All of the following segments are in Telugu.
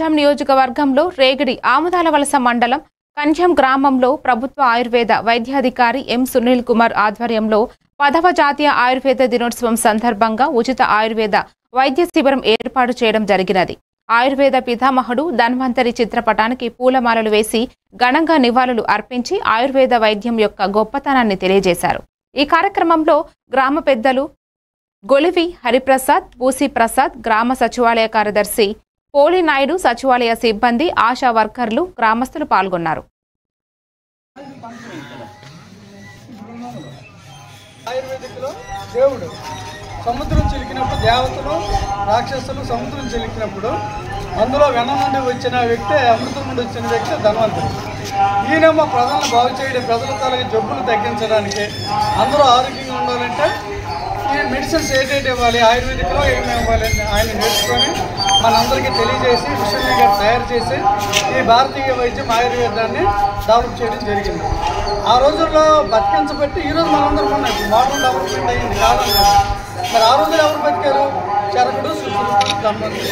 నియోజకవర్గంలో రేగిడి ఆముదాల వలస మండలం కంజం గ్రామంలో ప్రభుత్వ ఆయుర్వేద వైద్యాధికారి ఎం సునీల్ కుమార్ ఆధ్వర్యంలో 10వ జాతీయ ఆయుర్వేద దినోత్సవం సందర్భంగా ఉచిత ఆయుర్వేద వైద్య శిబిరం ఏర్పాటు చేయడం జరిగినది. ఆయుర్వేద పితామహుడు ధన్వంతరి చిత్రపటానికి పూలమాలలు వేసి ఘనంగా నివాళులు అర్పించి ఆయుర్వేద వైద్యం యొక్క గొప్పతనాన్ని తెలియజేశారు. ఈ కార్యక్రమంలో గ్రామ పెద్దలు గొలివి హరిప్రసాద్, పూసి ప్రసాద్, గ్రామ సచివాలయ కార్యదర్శి పోలి నాయుడు, సచివాలయ సిబ్బంది, ఆశా వర్కర్లు, గ్రామస్తులు పాల్గొన్నారు. ఆయుర్వేదికలో దేవుడు సముద్రం చిలికినప్పుడు దేవతలు రాక్షసులు సముద్రం చిలికినప్పుడు అందులో వెన్న నుండి వచ్చిన వ్యక్తి, అమృతం నుండి వచ్చిన వ్యక్తి ధన్వంతరి. ఈయనేమో ప్రజలను బాగు చేయడం, ప్రజల తాలూకు జబ్బులు తగ్గించడానికి, అందరూ ఆరోగ్యంగా ఉండాలంటే ఈ మెడిసిన్స్ ఏంటంటే ఇవ్వాలి, ఆయుర్వేదికలో ఏమేమి ఇవ్వాలని ఆయన నేర్చుకొని మనందరికీ తెలియజేసి విశ్వనాథ్ గారు తయారు చేసి ఈ భారతీయ వైద్యం ఆయుర్వేదాన్ని డెవలప్ చేయడం జరిగింది. ఆ రోజుల్లో బతికించబట్టి ఈరోజు మనందరం ఉన్నాయి, మోడర్న్ డెవలప్మెంట్ అయ్యింది కాదండి. మరి ఆ రోజులు ఎవరు బతికారు? చరకుడు, శుద్ధుడు, ధన్వంతరి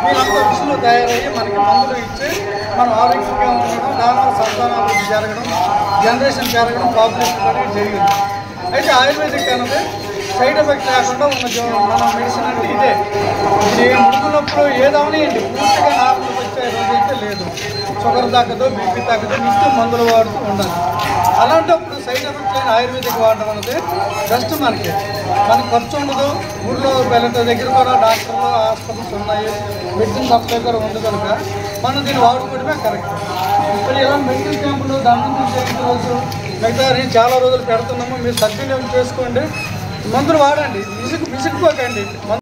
వీళ్ళంతా ఋషులు తయారయ్యి మనకి మందులు ఇచ్చి మనం ఆరోగ్యంగా ఉండడం, దానివల్ల సంతానాభివృద్ధి జరగడం, జనరేషన్ పెరగడం, పాపులేషన్ పెరగడం జరిగింది. అయితే ఆయుర్వేదిక్ అనేది సైడ్ ఎఫెక్ట్ లేకుండా ఉన్న మన మెడిసిన్ అంటే ఇదే. ఇది ముడుకున్నప్పుడు ఏదవనియండి పూర్తిగా నార్మల్కి వచ్చే రోజైతే లేదు. షుగర్ తగ్గదు, బీపీ తగ్గదు, నిత్యం మందులు వాడుతూ ఉండాలి. అలాంటప్పుడు సైడ్ ఎఫెక్ట్ లేని ఆయుర్వేదిక్ వాడడం అనేది బెస్ట్. మనకి ఖర్చు ఉండదు. ఊళ్ళో వెళ్ళట దగ్గర కూడా డాక్టర్లు, హాస్పిటల్స్ ఉన్నాయి, మెడిసిన్ సప్లై కూడా ఉంది కనుక మనం దీన్ని వాడుకోవడమే కరెక్ట్. ఇప్పుడు ఇలా మెడికల్ క్యాంపులు దండం రోజు మిగతా చాలా రోజులు పెడుతున్నాము. మీరు సద్వినియోగం చేసుకోండి, మందులు వాడండి, విసుగుపోకండి.